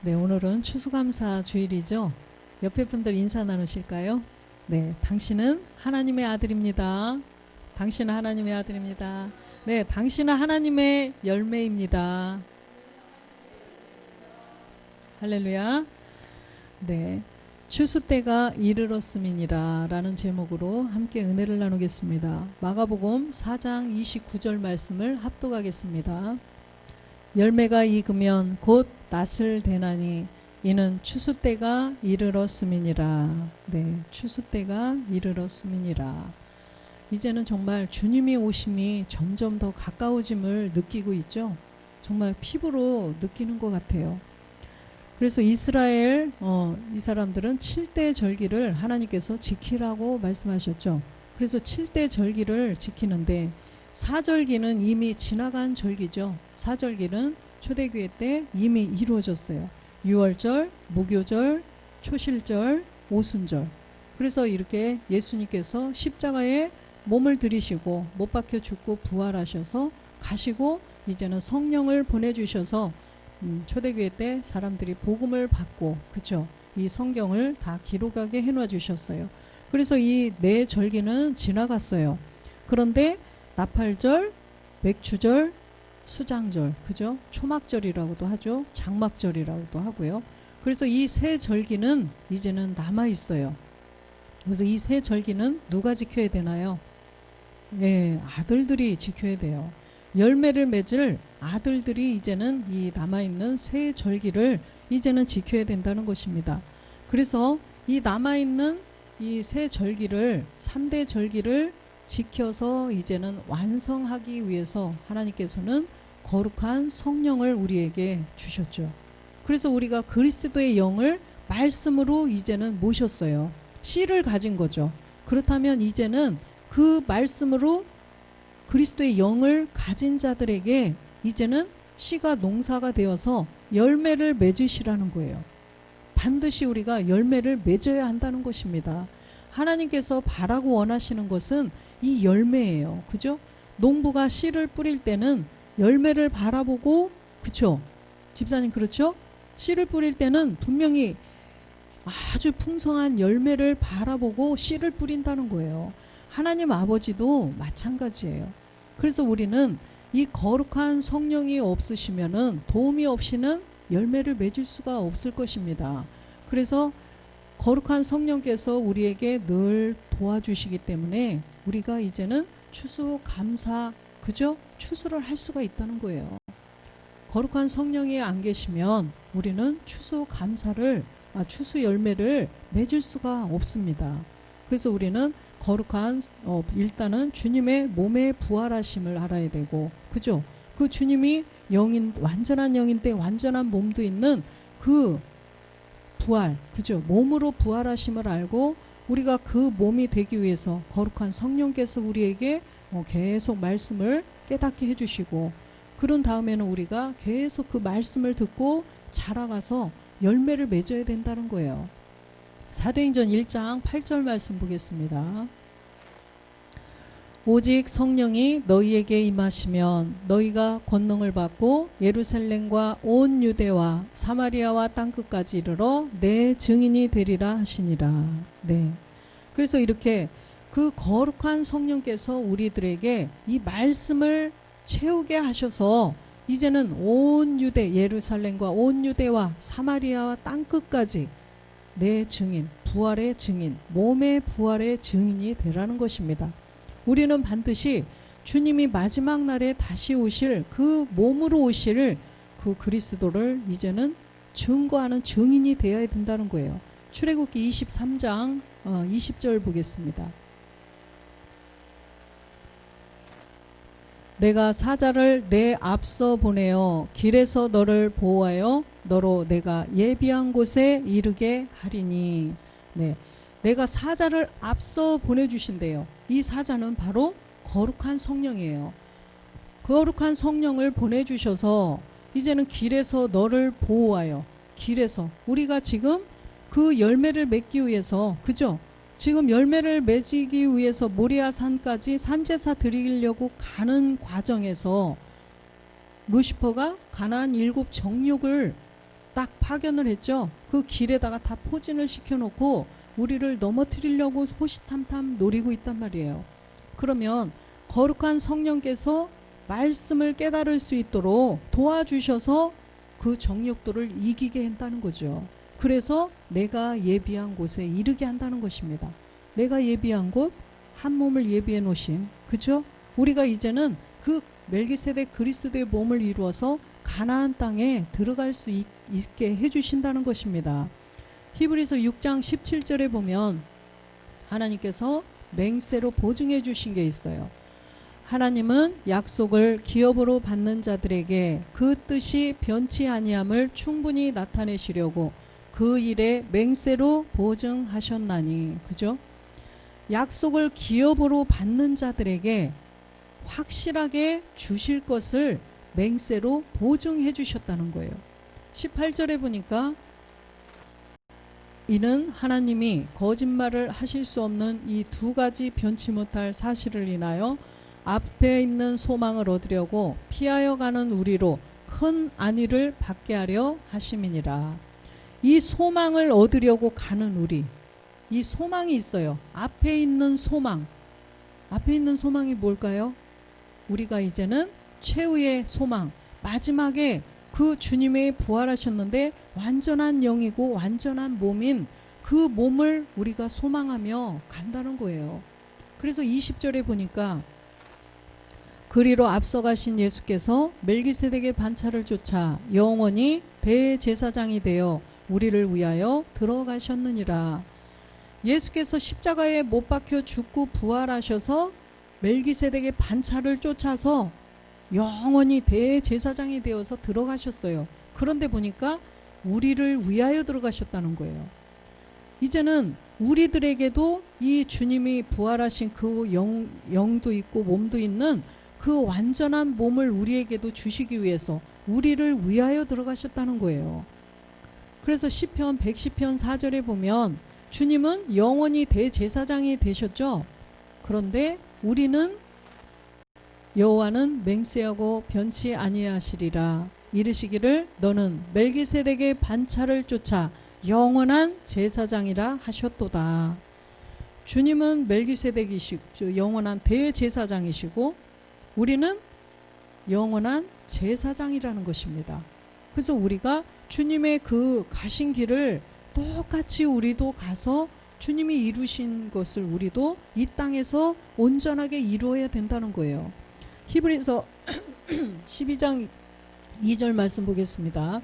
네, 오늘은 추수감사 주일이죠. 옆에 분들 인사 나누실까요? 네, 당신은 하나님의 아들입니다. 당신은 하나님의 아들입니다. 네, 당신은 하나님의 열매입니다. 할렐루야. 네, 추수 때가 이르렀음이니라 라는 제목으로 함께 은혜를 나누겠습니다. 마가복음 4장 29절 말씀을 합독하겠습니다. 열매가 익으면 곧 낫을 대나니 이는 추수 때가 이르렀음이니라. 네, 추수 때가 이르렀음이니라. 이제는 정말 주님이 오심이 점점 더 가까워짐을 느끼고 있죠. 정말 피부로 느끼는 것 같아요. 그래서 이스라엘 이 사람들은 7대 절기를 하나님께서 지키라고 말씀하셨죠. 그래서 7대 절기를 지키는데 사절기는 이미 지나간 절기죠. 사절기는 초대교회 때 이미 이루어졌어요. 유월절, 무교절, 초실절, 오순절. 그래서 이렇게 예수님께서 십자가에 몸을 들이시고 못 박혀 죽고 부활하셔서 가시고 이제는 성령을 보내주셔서 초대교회 때 사람들이 복음을 받고 그쵸? 이 성경을 다 기록하게 해놔 주셨어요. 그래서 이 네 절기는 지나갔어요. 그런데 나팔절, 맥추절, 수장절, 그죠? 초막절이라고도 하죠. 장막절이라고도 하고요. 그래서 이 세 절기는 이제는 남아 있어요. 그래서 이 세 절기는 누가 지켜야 되나요? 예, 아들들이 지켜야 돼요. 열매를 맺을 아들들이 이제는 이 남아있는 세 절기를 이제는 지켜야 된다는 것입니다. 그래서 이 남아있는 이 세 절기를 3대 절기를 지켜서 이제는 완성하기 위해서 하나님께서는 거룩한 성령을 우리에게 주셨죠. 그래서 우리가 그리스도의 영을 말씀으로 이제는 모셨어요. 씨를 가진 거죠. 그렇다면 이제는 그 말씀으로 그리스도의 영을 가진 자들에게 이제는 씨가 농사가 되어서 열매를 맺으시라는 거예요. 반드시 우리가 열매를 맺어야 한다는 것입니다. 하나님께서 바라고 원하시는 것은 이 열매예요. 그죠? 농부가 씨를 뿌릴 때는 열매를 바라보고, 그쵸? 집사님 그렇죠? 씨를 뿌릴 때는 분명히 아주 풍성한 열매를 바라보고 씨를 뿌린다는 거예요. 하나님 아버지도 마찬가지예요. 그래서 우리는 이 거룩한 성령이 없으시면은 도움이 없이는 열매를 맺을 수가 없을 것입니다. 그래서 거룩한 성령께서 우리에게 늘 도와주시기 때문에 우리가 이제는 추수감사, 그죠? 추수를 할 수가 있다는 거예요. 거룩한 성령이 안 계시면 우리는 추수 열매를 맺을 수가 없습니다. 그래서 우리는 거룩한 일단은 주님의 몸의 부활하심을 알아야 되고, 그죠? 그 주님이 영인, 완전한 영인데 완전한 몸도 있는 그 부활, 그죠? 몸으로 부활하심을 알고 우리가 그 몸이 되기 위해서 거룩한 성령께서 우리에게 계속 말씀을 깨닫게 해주시고, 그런 다음에는 우리가 계속 그 말씀을 듣고 자라가서 열매를 맺어야 된다는 거예요. 사도행전 1장 8절 말씀 보겠습니다. 오직 성령이 너희에게 임하시면 너희가 권능을 받고 예루살렘과 온 유대와 사마리아와 땅끝까지 이르러 내 증인이 되리라 하시니라. 네. 그래서 이렇게 그 거룩한 성령께서 우리들에게 이 말씀을 채우게 하셔서 이제는 온 유대, 예루살렘과 온 유대와 사마리아와 땅끝까지 내 증인, 부활의 증인, 몸의 부활의 증인이 되라는 것입니다. 우리는 반드시 주님이 마지막 날에 다시 오실 그 몸으로 오실 그 그리스도를 이제는 증거하는 증인이 되어야 된다는 거예요. 출애굽기 23장 20절 보겠습니다. 내가 사자를 내 앞서 보내어 길에서 너를 보호하여 너로 내가 예비한 곳에 이르게 하리니. 네, 내가 사자를 앞서 보내주신대요. 이 사자는 바로 거룩한 성령이에요. 거룩한 성령을 보내주셔서 이제는 길에서 너를 보호하여, 길에서 우리가 지금 그 열매를 맺기 위해서, 그죠? 지금 열매를 맺기 위해서 모리아 산까지 산제사 드리려고 가는 과정에서 루시퍼가 가나안 7 정욕을 딱 파견을 했죠. 그 길에다가 다 포진을 시켜놓고 우리를 넘어뜨리려고 호시탐탐 노리고 있단 말이에요. 그러면 거룩한 성령께서 말씀을 깨달을 수 있도록 도와주셔서 그 정욕도를 이기게 한다는 거죠. 그래서 내가 예비한 곳에 이르게 한다는 것입니다. 내가 예비한 곳, 한 몸을 예비해 놓으신, 그죠? 우리가 이제는 그 멜기세덱 그리스도의 몸을 이루어서 가나안 땅에 들어갈 수 있게 해주신다는 것입니다. 히브리서 6장 17절에 보면 하나님께서 맹세로 보증해 주신 게 있어요. 하나님은 약속을 기업으로 받는 자들에게 그 뜻이 변치 아니함을 충분히 나타내시려고 그 일에 맹세로 보증하셨나니, 그죠? 약속을 기업으로 받는 자들에게 확실하게 주실 것을 맹세로 보증해 주셨다는 거예요. 18절에 보니까 이는 하나님이 거짓말을 하실 수 없는 이 두 가지 변치 못할 사실을 인하여 앞에 있는 소망을 얻으려고 피하여 가는 우리로 큰 안위를 받게 하려 하심이니라. 이 소망을 얻으려고 가는 우리, 이 소망이 있어요. 앞에 있는 소망. 앞에 있는 소망이 뭘까요? 우리가 이제는 최후의 소망, 마지막에 그 주님이 부활하셨는데 완전한 영이고 완전한 몸인 그 몸을 우리가 소망하며 간다는 거예요. 그래서 20절에 보니까 그리로 앞서가신 예수께서 멜기세덱의 반차를 쫓아 영원히 대제사장이 되어 우리를 위하여 들어가셨느니라. 예수께서 십자가에 못 박혀 죽고 부활하셔서 멜기세덱의 반차를 쫓아서 영원히 대제사장이 되어서 들어가셨어요. 그런데 보니까 우리를 위하여 들어가셨다는 거예요. 이제는 우리들에게도 이 주님이 부활하신 그 영도 있고 몸도 있는 그 완전한 몸을 우리에게도 주시기 위해서 우리를 위하여 들어가셨다는 거예요. 그래서 시편 110편 4절에 보면 주님은 영원히 대제사장이 되셨죠. 그런데 우리는 여호와는 맹세하고 변치 아니하시리라. 이르시기를 너는 멜기세덱의 반차를 쫓아 영원한 제사장이라 하셨도다. 주님은 멜기세덱이시고 영원한 대제사장이시고 우리는 영원한 제사장이라는 것입니다. 그래서 우리가 주님의 그 가신 길을 똑같이 우리도 가서 주님이 이루신 것을 우리도 이 땅에서 온전하게 이루어야 된다는 거예요. 히브리서 12장 2절 말씀 보겠습니다.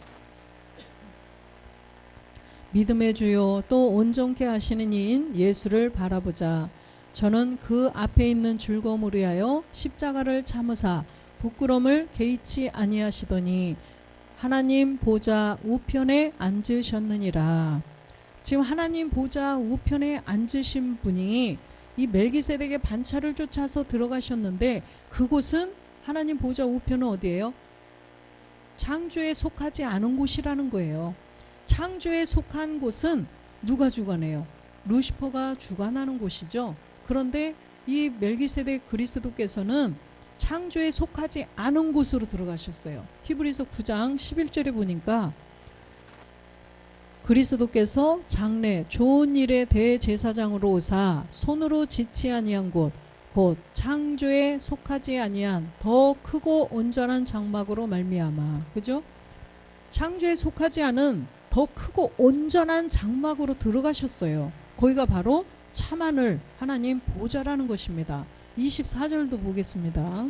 믿음의 주요 또 온전케 하시는 이인 예수를 바라보자. 저는 그 앞에 있는 즐거움을 위하여 십자가를 참으사 부끄러움을 개의치 아니하시더니 하나님 보좌 우편에 앉으셨느니라. 지금 하나님 보좌 우편에 앉으신 분이 이 멜기세덱의 반차를 쫓아서 들어가셨는데 그곳은 하나님 보좌 우편은 어디예요? 창조에 속하지 않은 곳이라는 거예요. 창조에 속한 곳은 누가 주관해요? 루시퍼가 주관하는 곳이죠. 그런데 이 멜기세덱 그리스도께서는 창조에 속하지 않은 곳으로 들어가셨어요. 히브리서 9장 11절에 보니까 그리스도께서 장래 좋은 일의 대제사장으로 오사 손으로 짓지 아니한 곳 곧 창조에 속하지 아니한 더 크고 온전한 장막으로 말미암아, 그죠? 창조에 속하지 않은 더 크고 온전한 장막으로 들어가셨어요. 거기가 바로 참하늘 하나님 보좌라는 것입니다. 24절도 보겠습니다.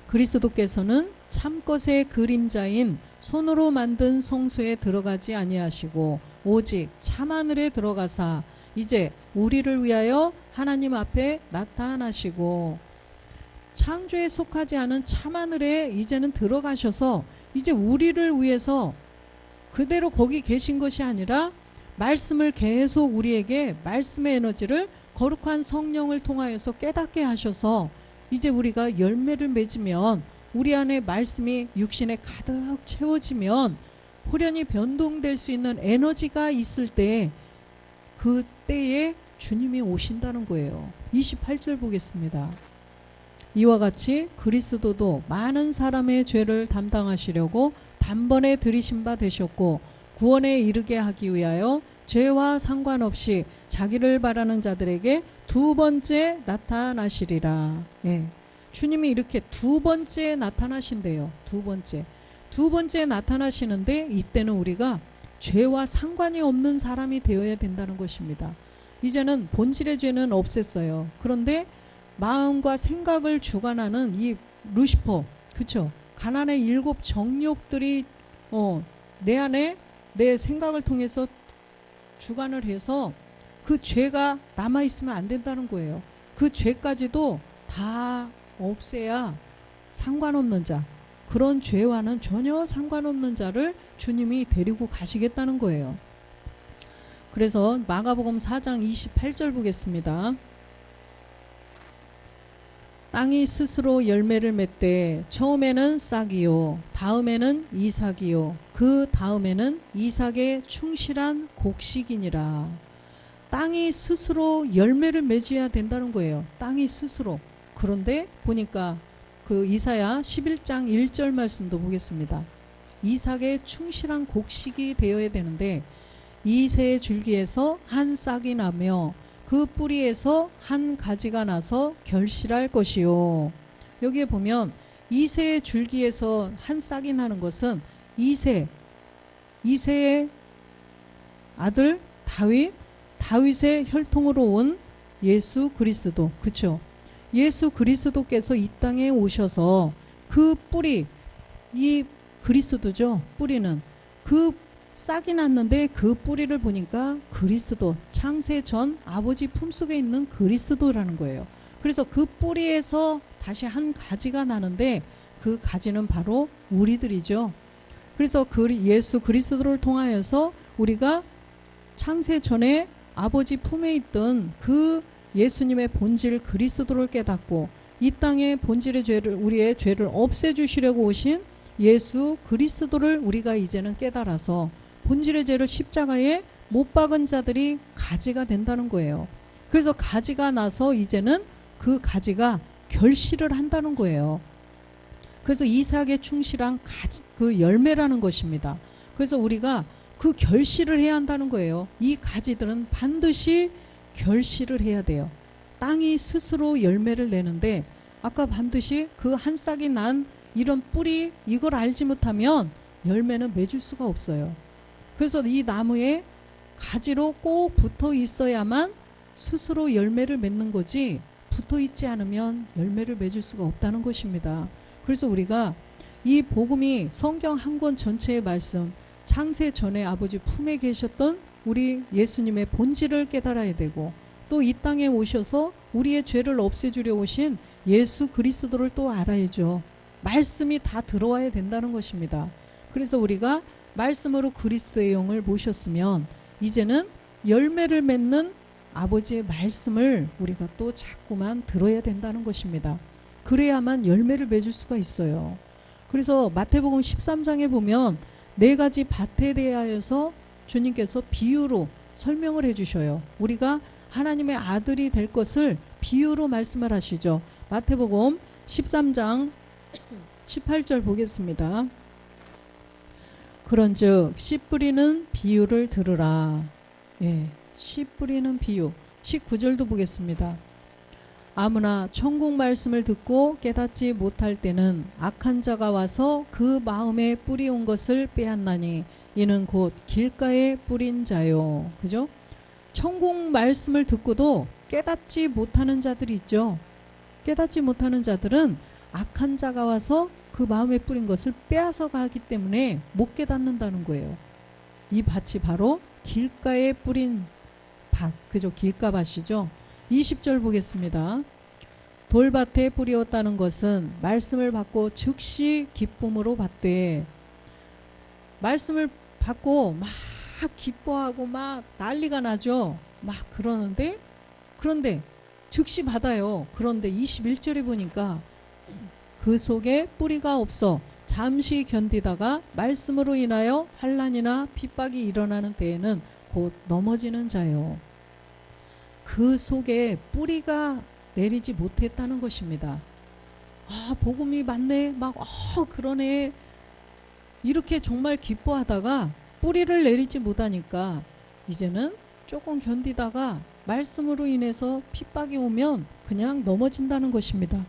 그리스도께서는 참것의 그림자인 손으로 만든 성소에 들어가지 아니하시고 오직 참하늘에 들어가사 이제 우리를 위하여 하나님 앞에 나타나시고 창조에 속하지 않은 참하늘에 이제는 들어가셔서 이제 우리를 위해서 그대로 거기 계신 것이 아니라 말씀을 계속 우리에게 말씀의 에너지를 거룩한 성령을 통하여서 깨닫게 하셔서 이제 우리가 열매를 맺으면 우리 안에 말씀이 육신에 가득 채워지면 후련히 변동될 수 있는 에너지가 있을 때 그때에 주님이 오신다는 거예요. 28절 보겠습니다. 이와 같이 그리스도도 많은 사람의 죄를 담당하시려고 단번에 들이신 바 되셨고 구원에 이르게 하기 위하여 죄와 상관없이 자기를 바라는 자들에게 두 번째 나타나시리라. 예. 주님이 이렇게 두 번째 나타나신대요. 두 번째 나타나시는데 이때는 우리가 죄와 상관이 없는 사람이 되어야 된다는 것입니다. 이제는 본질의 죄는 없앴어요. 그런데 마음과 생각을 주관하는 이 루시퍼, 그쵸? 가난의 7 정욕들이 내 안에 내 생각을 통해서 주관을 해서 그 죄가 남아있으면 안 된다는 거예요. 그 죄까지도 다 없애야 상관없는 자, 그런 죄와는 전혀 상관없는 자를 주님이 데리고 가시겠다는 거예요. 그래서 마가복음 4장 28절 보겠습니다. 땅이 스스로 열매를 맺되 처음에는 싹이요 다음에는 이삭이요 그 다음에는 이삭의 충실한 곡식이니라. 땅이 스스로 열매를 맺어야 된다는 거예요. 땅이 스스로. 그런데 보니까 그 이사야 11장 1절 말씀도 보겠습니다. 이삭의 충실한 곡식이 되어야 되는데 이새의 줄기에서 한 싹이 나며 그 뿌리에서 한 가지가 나서 결실할 것이요. 여기에 보면 이새의 줄기에서 한 싹이 나는 것은 이새의 아들 다윗의 혈통으로 온 예수 그리스도, 그쵸? 예수 그리스도께서 이 땅에 오셔서 그 뿌리, 이 그리스도죠. 뿌리는 그 싹이 났는데 그 뿌리를 보니까 그리스도, 창세 전 아버지 품속에 있는 그리스도라는 거예요. 그래서 그 뿌리에서 다시 한 가지가 나는데 그 가지는 바로 우리들이죠. 그래서 예수 그리스도를 통하여서 우리가 창세 전에 아버지 품에 있던 그 예수님의 본질 그리스도를 깨닫고 이 땅의 본질의 죄를, 우리의 죄를 없애주시려고 오신 예수 그리스도를 우리가 이제는 깨달아서 본질의 죄를 십자가에 못 박은 자들이 가지가 된다는 거예요. 그래서 가지가 나서 이제는 그 가지가 결실을 한다는 거예요. 그래서 이삭에 충실한 그 열매라는 것입니다. 그래서 우리가 그 결실을 해야 한다는 거예요. 이 가지들은 반드시 결실을 해야 돼요. 땅이 스스로 열매를 내는데 아까 반드시 그 한 싹이 난 이런 뿌리, 이걸 알지 못하면 열매는 맺을 수가 없어요. 그래서 이 나무에 가지로 꼭 붙어 있어야만 스스로 열매를 맺는 거지 붙어 있지 않으면 열매를 맺을 수가 없다는 것입니다. 그래서 우리가 이 복음이 성경 한 권 전체의 말씀, 창세 전에 아버지 품에 계셨던 우리 예수님의 본질을 깨달아야 되고 또 이 땅에 오셔서 우리의 죄를 없애주려 오신 예수 그리스도를 또 알아야죠. 말씀이 다 들어와야 된다는 것입니다. 그래서 우리가 말씀으로 그리스도의 영을 모셨으면 이제는 열매를 맺는 아버지의 말씀을 우리가 또 자꾸만 들어야 된다는 것입니다. 그래야만 열매를 맺을 수가 있어요. 그래서 마태복음 13장에 보면 4가지 밭에 대하여서 주님께서 비유로 설명을 해주셔요. 우리가 하나님의 아들이 될 것을 비유로 말씀을 하시죠. 마태복음 13장 18절 보겠습니다. 그런즉 씨 뿌리는 비유를 들으라. 예, 씨 뿌리는 비유. 19절도 보겠습니다. 아무나 천국 말씀을 듣고 깨닫지 못할 때는 악한 자가 와서 그 마음에 뿌리온 것을 빼앗나니 이는 곧 길가에 뿌린 자요. 그죠? 천국 말씀을 듣고도 깨닫지 못하는 자들이 있죠. 깨닫지 못하는 자들은 악한 자가 와서 그 마음에 뿌린 것을 빼앗아 가기 때문에 못 깨닫는다는 거예요. 이 밭이 바로 길가에 뿌린 밭, 그죠? 길가밭이죠. 20절 보겠습니다. 돌밭에 뿌리었다는 것은 말씀을 받고 즉시 기쁨으로 받되, 말씀을 받고 막 기뻐하고 막 난리가 나죠. 막 그런데 즉시 받아요. 그런데 21절에 보니까 그 속에 뿌리가 없어 잠시 견디다가 말씀으로 인하여 환난이나 핍박이 일어나는 때에는 곧 넘어지는 자요. 그 속에 뿌리가 내리지 못했다는 것입니다. 아, 복음이 맞네. 막 그러네. 이렇게 정말 기뻐하다가 뿌리를 내리지 못하니까 이제는 조금 견디다가 말씀으로 인해서 핍박이 오면 그냥 넘어진다는 것입니다.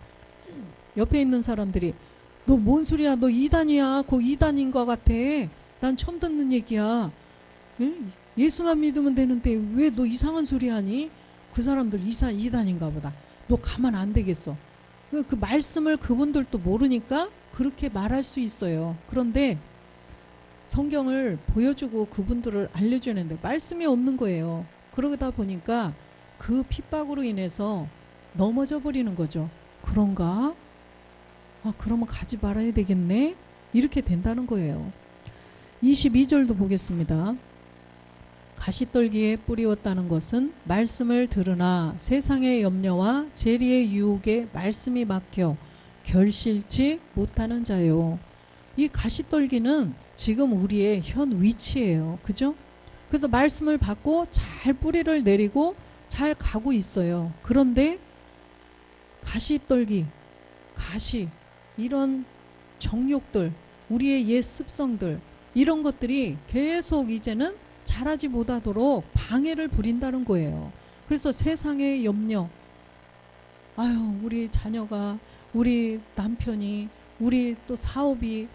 옆에 있는 사람들이 너 뭔 소리야? 너 이단이야. 그 이단인 것 같아. 난 처음 듣는 얘기야. 예수만 믿으면 되는데 왜 너 이상한 소리 하니? 그 사람들 이단인가 보다. 너 가만 안 되겠어. 그 말씀을 그분들도 모르니까 그렇게 말할 수 있어요. 그런데 성경을 보여주고 그분들을 알려주는데 말씀이 없는 거예요. 그러다 보니까 그 핍박으로 인해서 넘어져 버리는 거죠. 그런가? 그러면 가지 말아야 되겠네? 이렇게 된다는 거예요. 22절도 보겠습니다. 가시떨기에 뿌리웠다는 것은 말씀을 들으나 세상의 염려와 재리의 유혹에 말씀이 막혀 결실치 못하는 자요. 이 가시떨기는 지금 우리의 현 위치예요. 그죠? 그래서 말씀을 받고 잘 뿌리를 내리고 잘 가고 있어요. 그런데 가시떨기, 가시, 이런 정욕들, 우리의 옛 습성들, 이런 것들이 계속 이제는 자라지 못하도록 방해를 부린다는 거예요. 그래서 세상의 염려, 우리 자녀가, 우리 남편이, 우리 또 사업이,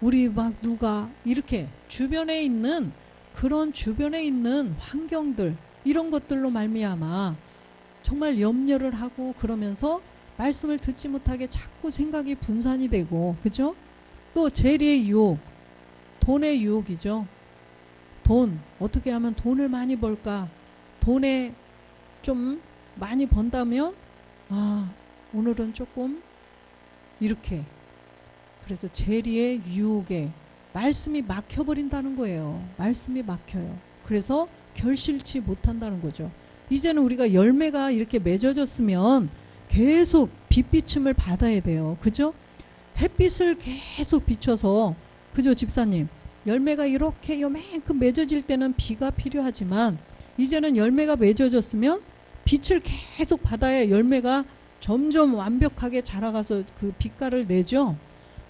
우리 막 누가, 이렇게 주변에 있는 그런 주변에 있는 환경들, 이런 것들로 말미암아 정말 염려를 하고 그러면서 말씀을 듣지 못하게 자꾸 생각이 분산이 되고, 그죠? 또 재리의 유혹, 돈의 유혹이죠. 돈, 어떻게 하면 돈을 많이 벌까? 돈에 좀 많이 번다면 오늘은 조금 이렇게, 그래서 재리의 유혹에 말씀이 막혀버린다는 거예요. 말씀이 막혀요. 그래서 결실치 못한다는 거죠. 이제는 우리가 열매가 이렇게 맺어졌으면 계속 빛비춤을 받아야 돼요. 그죠? 햇빛을 계속 비춰서, 그죠 집사님? 열매가 이렇게 요만큼 맺어질 때는 비가 필요하지만 이제는 열매가 맺어졌으면 빛을 계속 받아야 열매가 점점 완벽하게 자라가서 그 빛깔을 내죠.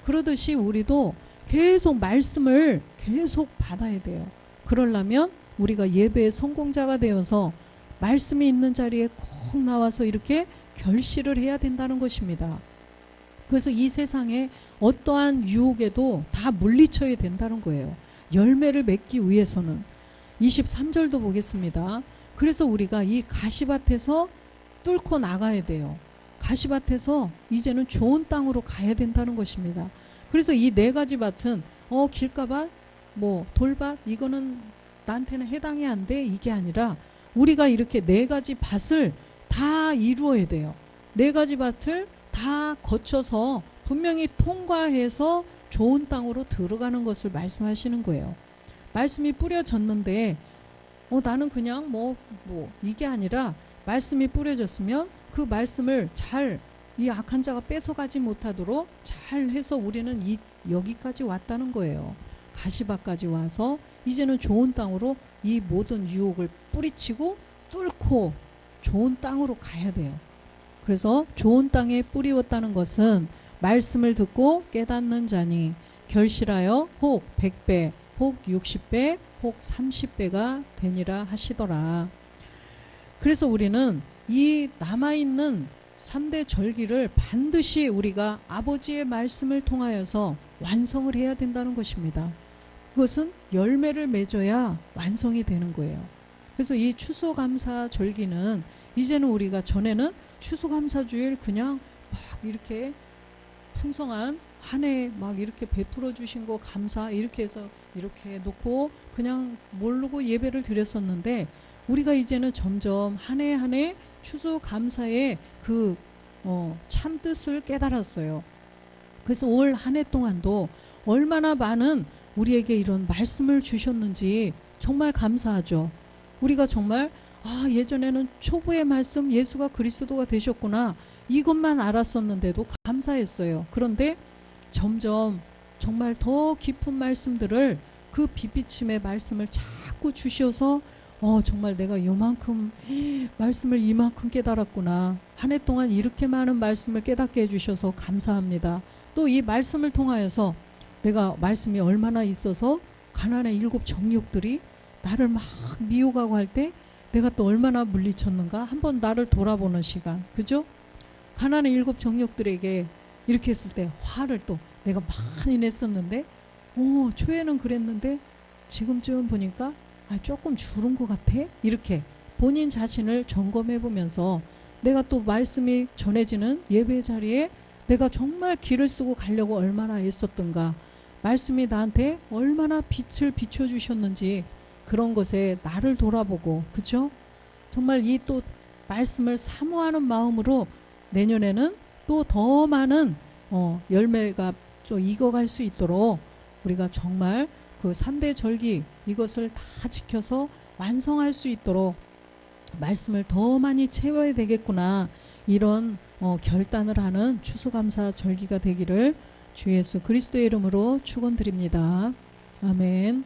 그러듯이 우리도 계속 말씀을 계속 받아야 돼요. 그러려면 우리가 예배의 성공자가 되어서 말씀이 있는 자리에 꼭 나와서 이렇게 결실을 해야 된다는 것입니다. 그래서 이 세상에 어떠한 유혹에도 다 물리쳐야 된다는 거예요. 열매를 맺기 위해서는. 23절도 보겠습니다. 그래서 우리가 이 가시밭에서 뚫고 나가야 돼요. 가시밭에서 이제는 좋은 땅으로 가야 된다는 것입니다. 그래서 이 네 가지 밭은 길가밭, 돌밭, 이거는 나한테는 해당이 안 돼, 이게 아니라 우리가 이렇게 네 가지 밭을 다 이루어야 돼요. 네 가지 밭을 다 거쳐서 분명히 통과해서 좋은 땅으로 들어가는 것을 말씀하시는 거예요. 말씀이 뿌려졌는데 나는 그냥 이게 아니라 말씀이 뿌려졌으면 그 말씀을 잘 이 악한 자가 뺏어가지 못하도록 잘 해서 우리는 여기까지 왔다는 거예요. 가시밭까지 와서 이제는 좋은 땅으로 이 모든 유혹을 뿌리치고 뚫고 좋은 땅으로 가야 돼요. 그래서 좋은 땅에 뿌리웠다는 것은 말씀을 듣고 깨닫는 자니 결실하여 혹 100배, 혹 60배, 혹 30배가 되니라 하시더라. 그래서 우리는 이 남아있는 3대 절기를 반드시 우리가 아버지의 말씀을 통하여서 완성을 해야 된다는 것입니다. 그것은 열매를 맺어야 완성이 되는 거예요. 그래서 이 추수감사 절기는 이제는 우리가 전에는 추수감사주일 그냥 막 이렇게 풍성한 한 해 막 이렇게 베풀어 주신 거 감사 이렇게 해서 이렇게 놓고 그냥 모르고 예배를 드렸었는데 우리가 이제는 점점 한 해 한 해 추수감사의 그 참뜻을 깨달았어요. 그래서 올 한 해 동안도 얼마나 많은 우리에게 이런 말씀을 주셨는지 정말 감사하죠. 우리가 정말 예전에는 초보의 말씀 예수가 그리스도가 되셨구나 이것만 알았었는데도 감사했어요. 그런데 점점 정말 더 깊은 말씀들을 그 빛비침의 말씀을 자꾸 주셔서 정말 내가 요만큼 말씀을 이만큼 깨달았구나. 한 해 동안 이렇게 많은 말씀을 깨닫게 해주셔서 감사합니다. 또 이 말씀을 통하여서 내가 말씀이 얼마나 있어서 가나안의 7 정욕들이 나를 막 미혹하고 할 때 내가 또 얼마나 물리쳤는가 한번 나를 돌아보는 시간, 그죠? 가나안의 7 정욕들에게 이렇게 했을 때 화를 또 내가 많이 냈었는데 초에는 그랬는데 지금쯤 보니까 조금 줄은 것 같아? 이렇게 본인 자신을 점검해 보면서 내가 또 말씀이 전해지는 예배 자리에 내가 정말 길을 쓰고 가려고 얼마나 애썼던가, 말씀이 나한테 얼마나 빛을 비춰주셨는지 그런 것에 나를 돌아보고, 그죠? 정말 이 또 말씀을 사모하는 마음으로 내년에는 또 더 많은 열매가 좀 익어갈 수 있도록 우리가 정말 그 3대 절기 이것을 다 지켜서 완성할 수 있도록 말씀을 더 많이 채워야 되겠구나, 이런 결단을 하는 추수감사 절기가 되기를 주 예수 그리스도의 이름으로 축원드립니다. 아멘.